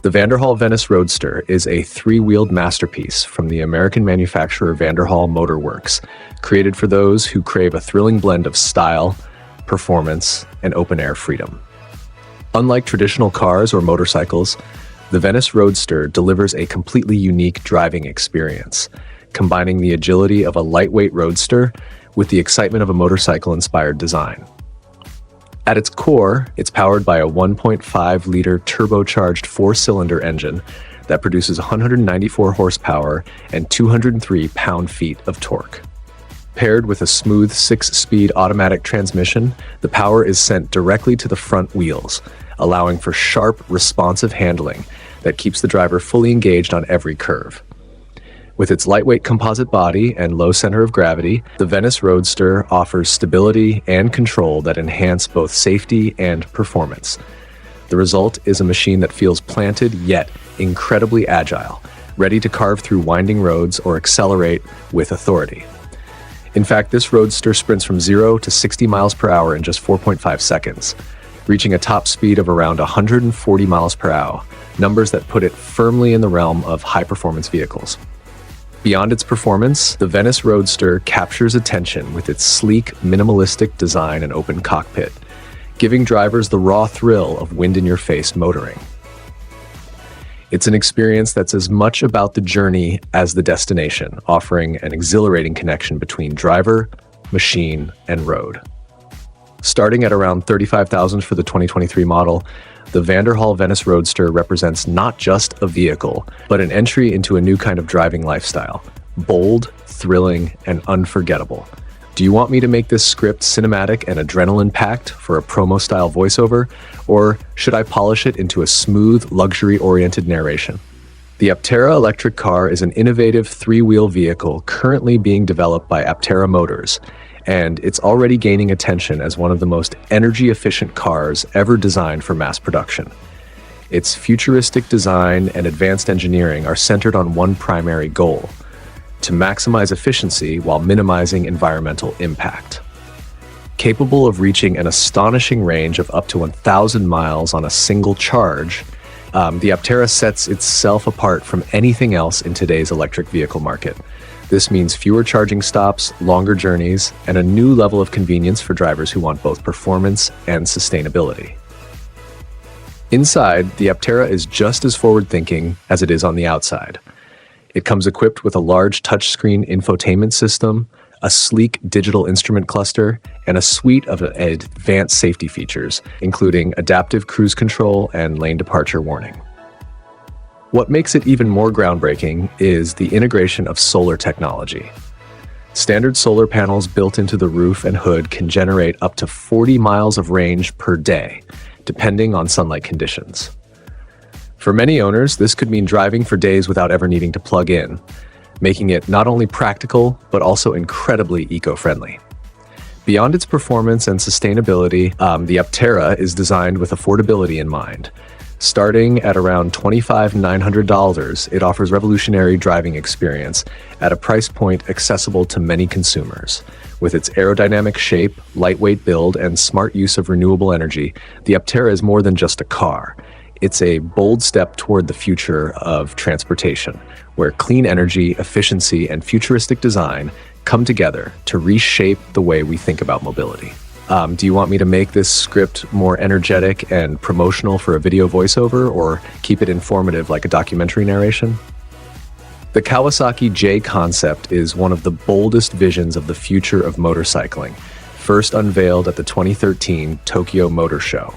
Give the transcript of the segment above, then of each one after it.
The Vanderhall Venice Roadster is a three-wheeled masterpiece from the American manufacturer Vanderhall Motor Works, created for those who crave a thrilling blend of style, performance, and open-air freedom. Unlike traditional cars or motorcycles, the Venice Roadster delivers a completely unique driving experience, combining the agility of a lightweight roadster with the excitement of a motorcycle-inspired design. At its core, it's powered by a 1.5-liter turbocharged four-cylinder engine that produces 194 horsepower and 203 pound-feet of torque. Paired with a smooth 6-speed automatic transmission, the power is sent directly to the front wheels, allowing for sharp, responsive handling that keeps the driver fully engaged on every curve. With its lightweight composite body and low center of gravity, the Venice Roadster offers stability and control that enhance both safety and performance. The result is a machine that feels planted yet incredibly agile, ready to carve through winding roads or accelerate with authority. In fact, this Roadster sprints from 0 to 60 miles per hour in just 4.5 seconds, reaching a top speed of around 140 miles per hour, numbers that put it firmly in the realm of high-performance vehicles. Beyond its performance, the Venice Roadster captures attention with its sleek, minimalistic design and open cockpit, giving drivers the raw thrill of wind-in-your-face motoring. It's an experience that's as much about the journey as the destination, offering an exhilarating connection between driver, machine, and road. Starting at around $35,000 for the 2023 model, the Vanderhall Venice Roadster represents not just a vehicle, but an entry into a new kind of driving lifestyle. Bold, thrilling, and unforgettable. Do you want me to make this script cinematic and adrenaline-packed for a promo-style voiceover, or should I polish it into a smooth, luxury-oriented narration? The Aptera electric car is an innovative three-wheel vehicle currently being developed by Aptera Motors, and it's already gaining attention as one of the most energy-efficient cars ever designed for mass production. Its futuristic design and advanced engineering are centered on one primary goal: to maximize efficiency while minimizing environmental impact. Capable of reaching an astonishing range of up to 1,000 miles on a single charge, the Aptera sets itself apart from anything else in today's electric vehicle market. This means fewer charging stops, longer journeys, and a new level of convenience for drivers who want both performance and sustainability. Inside, the Aptera is just as forward-thinking as it is on the outside. It comes equipped with a large touchscreen infotainment system, a sleek digital instrument cluster, and a suite of advanced safety features, including adaptive cruise control and lane departure warning. What makes it even more groundbreaking is the integration of solar technology. Standard solar panels built into the roof and hood can generate up to 40 miles of range per day, depending on sunlight conditions. For many owners, this could mean driving for days without ever needing to plug in, making it not only practical, but also incredibly eco-friendly. Beyond its performance and sustainability, the Aptera is designed with affordability in mind. Starting at around $25,900, it offers revolutionary driving experience at a price point accessible to many consumers. With its aerodynamic shape, lightweight build, and smart use of renewable energy, the Aptera is more than just a car. It's a bold step toward the future of transportation, where clean energy, efficiency, and futuristic design come together to reshape the way we think about mobility. Do you want me to make this script more energetic and promotional for a video voiceover, or keep it informative like a documentary narration? The Kawasaki J concept is one of the boldest visions of the future of motorcycling, first unveiled at the 2013 Tokyo Motor Show.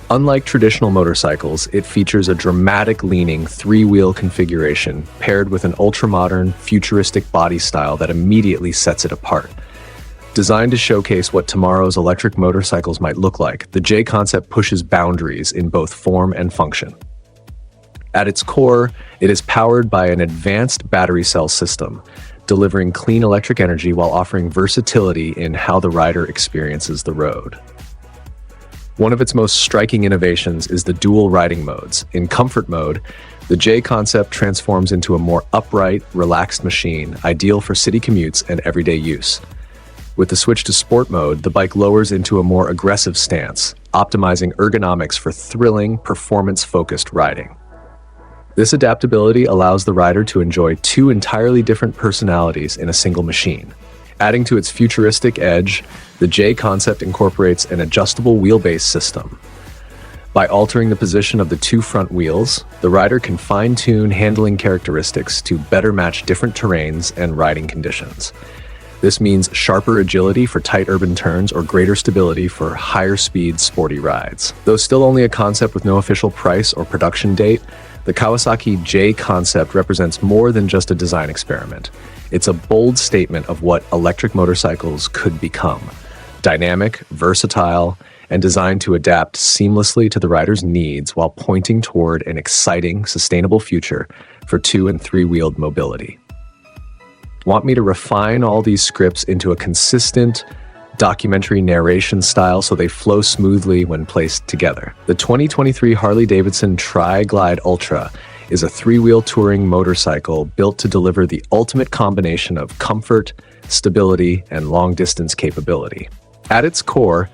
Unlike traditional motorcycles, it features a dramatic-leaning three-wheel configuration paired with an ultra-modern, futuristic body style that immediately sets it apart. Designed to showcase what tomorrow's electric motorcycles might look like, the J concept pushes boundaries in both form and function. At its core, it is powered by an advanced battery cell system, delivering clean electric energy while offering versatility in how the rider experiences the road. One of its most striking innovations is the dual riding modes. In comfort mode, the J concept transforms into a more upright, relaxed machine, ideal for city commutes and everyday use. With the switch to sport mode, the bike lowers into a more aggressive stance, optimizing ergonomics for thrilling, performance-focused riding. This adaptability allows the rider to enjoy two entirely different personalities in a single machine. Adding to its futuristic edge, the J concept incorporates an adjustable wheelbase system. By altering the position of the two front wheels, the rider can fine-tune handling characteristics to better match different terrains and riding conditions. This means sharper agility for tight urban turns or greater stability for higher speed, sporty rides. Though still only a concept with no official price or production date, the Kawasaki J concept represents more than just a design experiment. It's a bold statement of what electric motorcycles could become: dynamic, versatile, and designed to adapt seamlessly to the rider's needs while pointing toward an exciting, sustainable future for two- and three-wheeled mobility. Want me to refine all these scripts into a consistent, documentary narration style so they flow smoothly when placed together? The 2023 Harley-Davidson Tri-Glide Ultra is a three-wheel touring motorcycle built to deliver the ultimate combination of comfort, stability, and long-distance capability. At its core,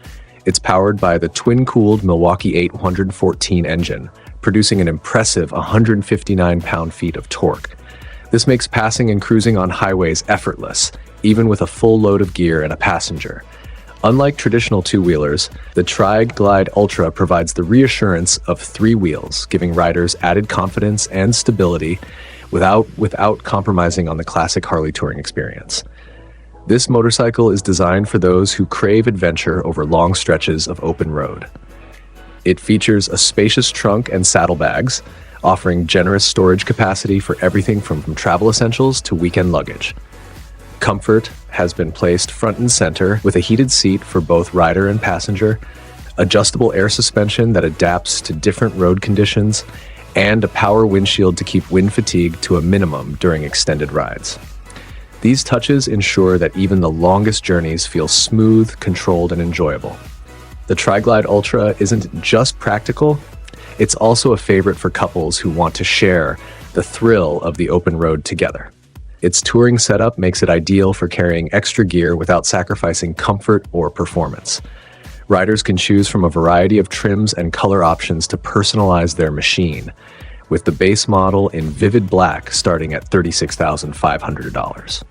it's powered by the twin-cooled Milwaukee 814 engine, producing an impressive 159 pound-feet of torque. This makes passing and cruising on highways effortless, even with a full load of gear and a passenger. Unlike traditional two-wheelers, the Tri-Glide Ultra provides the reassurance of three wheels, giving riders added confidence and stability without compromising on the classic Harley touring experience. This motorcycle is designed for those who crave adventure over long stretches of open road. It features a spacious trunk and saddlebags, offering generous storage capacity for everything from travel essentials to weekend luggage. Comfort has been placed front and center with a heated seat for both rider and passenger, adjustable air suspension that adapts to different road conditions, and a power windshield to keep wind fatigue to a minimum during extended rides. These touches ensure that even the longest journeys feel smooth, controlled, and enjoyable. The Tri-Glide Ultra isn't just practical, it's also a favorite for couples who want to share the thrill of the open road together. Its touring setup makes it ideal for carrying extra gear without sacrificing comfort or performance. Riders can choose from a variety of trims and color options to personalize their machine, with the base model in vivid black starting at $36,500.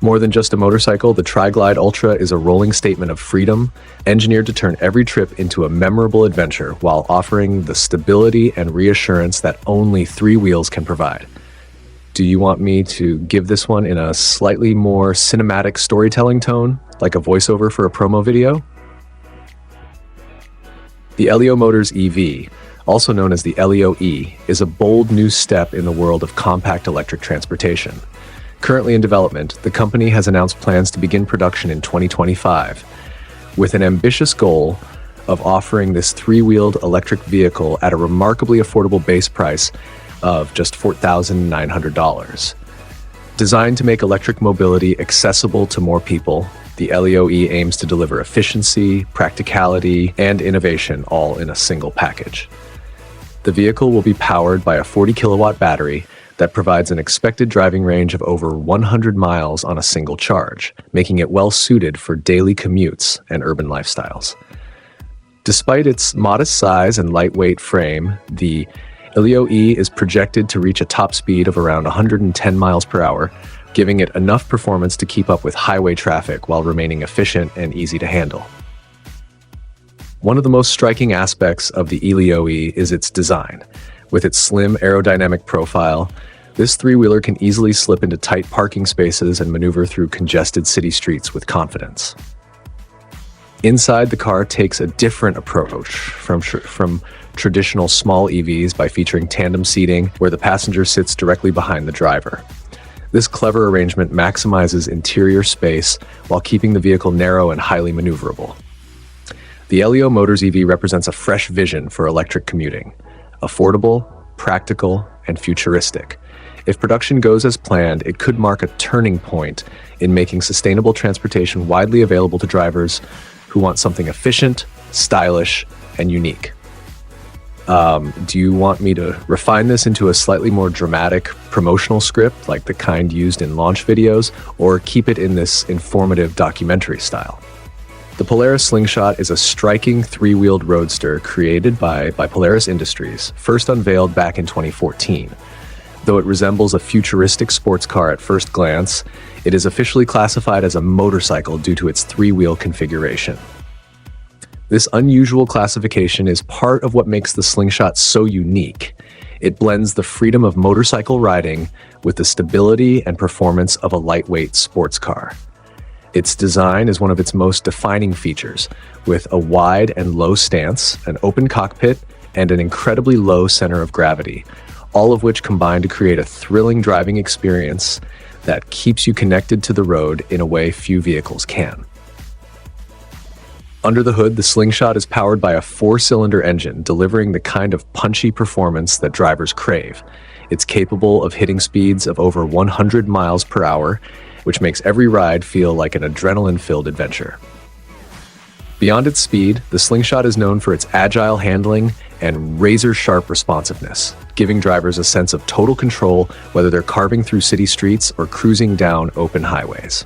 More than just a motorcycle, the Tri-Glide Ultra is a rolling statement of freedom, engineered to turn every trip into a memorable adventure while offering the stability and reassurance that only three wheels can provide. Do you want me to give this one in a slightly more cinematic storytelling tone, like a voiceover for a promo video? The Elio Motors EV, also known as the Elio E, is a bold new step in the world of compact electric transportation. Currently in development, the company has announced plans to begin production in 2025, with an ambitious goal of offering this three-wheeled electric vehicle at a remarkably affordable base price of just $4,900. Designed to make electric mobility accessible to more people, the Elio E aims to deliver efficiency, practicality, and innovation all in a single package. The vehicle will be powered by a 40-kilowatt battery that provides an expected driving range of over 100 miles on a single charge, making it well-suited for daily commutes and urban lifestyles. Despite its modest size and lightweight frame, the Elio E is projected to reach a top speed of around 110 miles per hour, giving it enough performance to keep up with highway traffic while remaining efficient and easy to handle. One of the most striking aspects of the Elio E is its design. With its slim aerodynamic profile, this three-wheeler can easily slip into tight parking spaces and maneuver through congested city streets with confidence. Inside, the car takes a different approach from traditional small EVs by featuring tandem seating where the passenger sits directly behind the driver. This clever arrangement maximizes interior space while keeping the vehicle narrow and highly maneuverable. The Elio Motors EV represents a fresh vision for electric commuting. Affordable, practical, and futuristic. If production goes as planned, it could mark a turning point in making sustainable transportation widely available to drivers who want something efficient, stylish, and unique. Do you want me to refine this into a slightly more dramatic promotional script, like the kind used in launch videos, or keep it in this informative documentary style? The Polaris Slingshot is a striking three-wheeled roadster created by Polaris Industries, first unveiled back in 2014. Though it resembles a futuristic sports car at first glance, it is officially classified as a motorcycle due to its three-wheel configuration. This unusual classification is part of what makes the Slingshot so unique. It blends the freedom of motorcycle riding with the stability and performance of a lightweight sports car. Its design is one of its most defining features, with a wide and low stance, an open cockpit, and an incredibly low center of gravity, all of which combine to create a thrilling driving experience that keeps you connected to the road in a way few vehicles can. Under the hood, the Slingshot is powered by a 4-cylinder engine, delivering the kind of punchy performance that drivers crave. It's capable of hitting speeds of over 100 miles per hour, which makes every ride feel like an adrenaline-filled adventure. Beyond its speed, the Slingshot is known for its agile handling and razor-sharp responsiveness, giving drivers a sense of total control whether they're carving through city streets or cruising down open highways.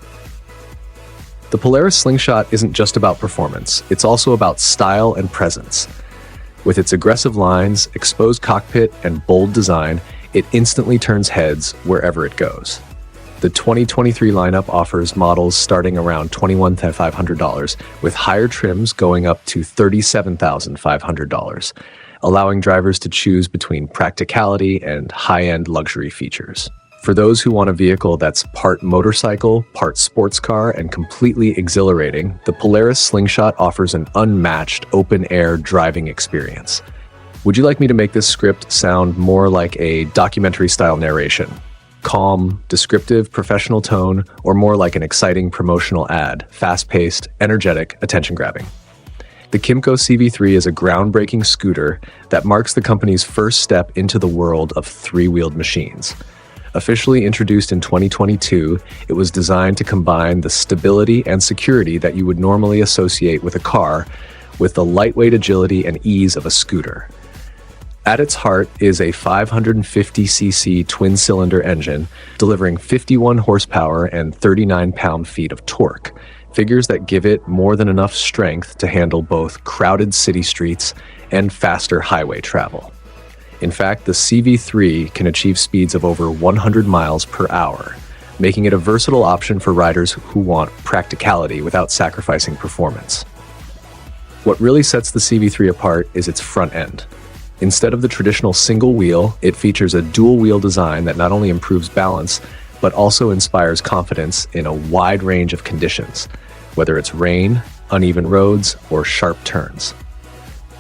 The Polaris Slingshot isn't just about performance, it's also about style and presence. With its aggressive lines, exposed cockpit, and bold design, it instantly turns heads wherever it goes. The 2023 lineup offers models starting around $21,500, with higher trims going up to $37,500, allowing drivers to choose between practicality and high-end luxury features. For those who want a vehicle that's part motorcycle, part sports car, and completely exhilarating, the Polaris Slingshot offers an unmatched open-air driving experience. Would you like me to make this script sound more like a documentary-style narration? Calm, descriptive, professional tone, or more like an exciting promotional ad, fast-paced, energetic, attention-grabbing? The Kymco CV3 is a groundbreaking scooter that marks the company's first step into the world of three-wheeled machines. Officially introduced in 2022, it was designed to combine the stability and security that you would normally associate with a car with the lightweight agility and ease of a scooter. At its heart is a 550cc twin-cylinder engine, delivering 51 horsepower and 39 pound-feet of torque, figures that give it more than enough strength to handle both crowded city streets and faster highway travel. In fact, the CV3 can achieve speeds of over 100 miles per hour, making it a versatile option for riders who want practicality without sacrificing performance. What really sets the CV3 apart is its front end. Instead of the traditional single wheel, it features a dual wheel design that not only improves balance, but also inspires confidence in a wide range of conditions, whether it's rain, uneven roads, or sharp turns.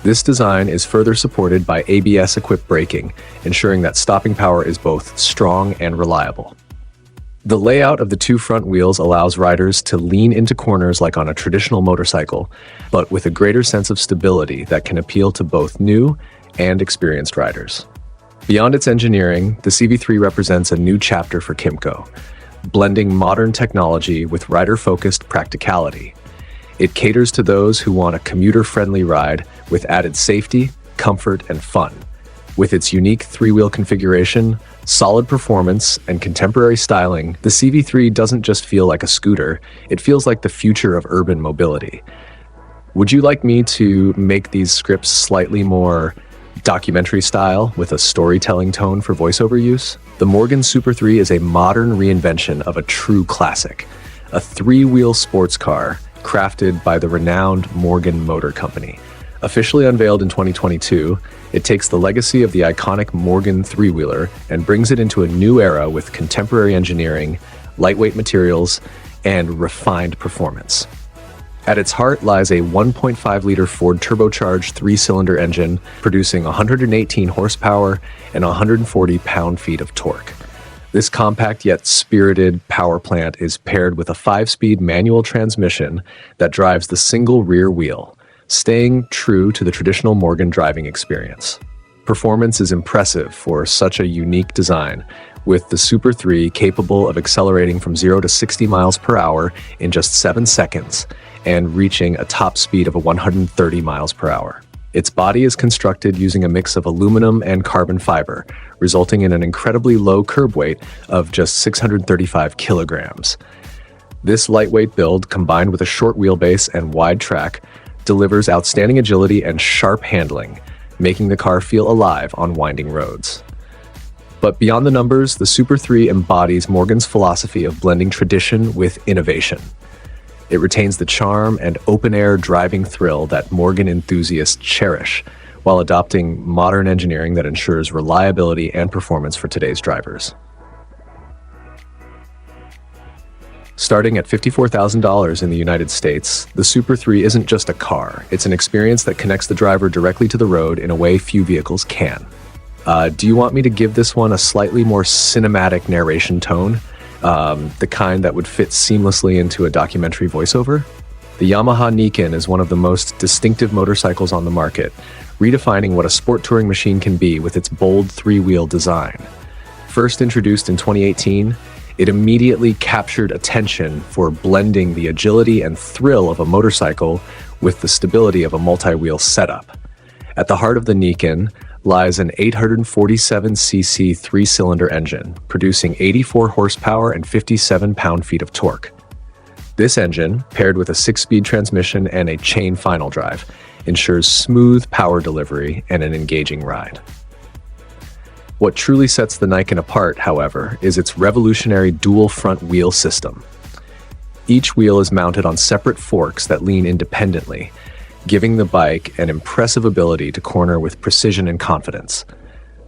This design is further supported by ABS-equipped braking, ensuring that stopping power is both strong and reliable. The layout of the two front wheels allows riders to lean into corners like on a traditional motorcycle, but with a greater sense of stability that can appeal to both new and experienced riders. Beyond its engineering, the CV3 represents a new chapter for Kymco, blending modern technology with rider-focused practicality. It caters to those who want a commuter-friendly ride with added safety, comfort, and fun. With its unique three-wheel configuration, solid performance, and contemporary styling, the CV3 doesn't just feel like a scooter, it feels like the future of urban mobility. Would you like me to make these scripts slightly more documentary style with a storytelling tone for voiceover use? The Morgan Super 3 is a modern reinvention of a true classic, a three-wheel sports car crafted by the renowned Morgan Motor Company. Officially unveiled in 2022, it takes the legacy of the iconic Morgan three-wheeler and brings it into a new era with contemporary engineering, lightweight materials, and refined performance. At its heart lies a 1.5-liter Ford turbocharged three-cylinder engine producing 118 horsepower and 140 pound-feet of torque. This compact yet spirited power plant is paired with a 5-speed manual transmission that drives the single rear wheel, staying true to the traditional Morgan driving experience. Performance is impressive for such a unique design, with the Super 3 capable of accelerating from 0 to 60 miles per hour in just 7 seconds and reaching a top speed of 130 miles per hour. Its body is constructed using a mix of aluminum and carbon fiber, resulting in an incredibly low curb weight of just 635 kilograms. This lightweight build, combined with a short wheelbase and wide track, delivers outstanding agility and sharp handling, making the car feel alive on winding roads. But beyond the numbers, the Super 3 embodies Morgan's philosophy of blending tradition with innovation. It retains the charm and open-air driving thrill that Morgan enthusiasts cherish, while adopting modern engineering that ensures reliability and performance for today's drivers. Starting at $54,000 in the United States, the Super 3 isn't just a car. It's an experience that connects the driver directly to the road in a way few vehicles can. Do you want me to give this one a slightly more cinematic narration tone? The kind that would fit seamlessly into a documentary voiceover? The Yamaha Niken is one of the most distinctive motorcycles on the market, redefining what a sport touring machine can be with its bold three-wheel design. First introduced in 2018, it immediately captured attention for blending the agility and thrill of a motorcycle with the stability of a multi-wheel setup. At the heart of the Niken lies an 847cc three-cylinder engine, producing 84 horsepower and 57 pound-feet of torque. This engine, paired with a 6-speed transmission and a chain final drive, ensures smooth power delivery and an engaging ride. What truly sets the Niken apart, however, is its revolutionary dual front wheel system. Each wheel is mounted on separate forks that lean independently, giving the bike an impressive ability to corner with precision and confidence.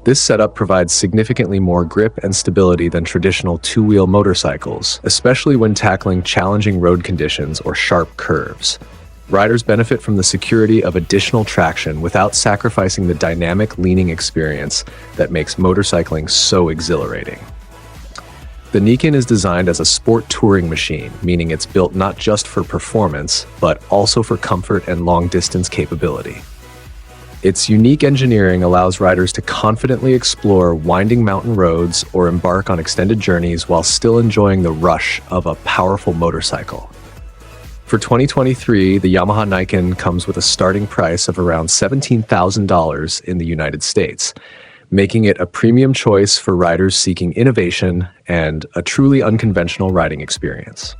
This setup provides significantly more grip and stability than traditional two-wheel motorcycles, especially when tackling challenging road conditions or sharp curves. Riders benefit from the security of additional traction without sacrificing the dynamic leaning experience that makes motorcycling so exhilarating. The Niken is designed as a sport touring machine, meaning it's built not just for performance, but also for comfort and long-distance capability. Its unique engineering allows riders to confidently explore winding mountain roads or embark on extended journeys while still enjoying the rush of a powerful motorcycle. For 2023, the Yamaha Niken comes with a starting price of around $17,000 in the United States, making it a premium choice for riders seeking innovation and a truly unconventional riding experience.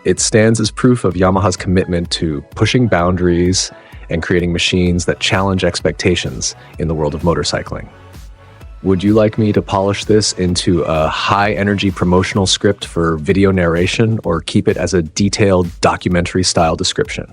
It stands as proof of Yamaha's commitment to pushing boundaries and creating machines that challenge expectations in the world of motorcycling. Would you like me to polish this into a high-energy promotional script for video narration, or keep it as a detailed documentary-style description?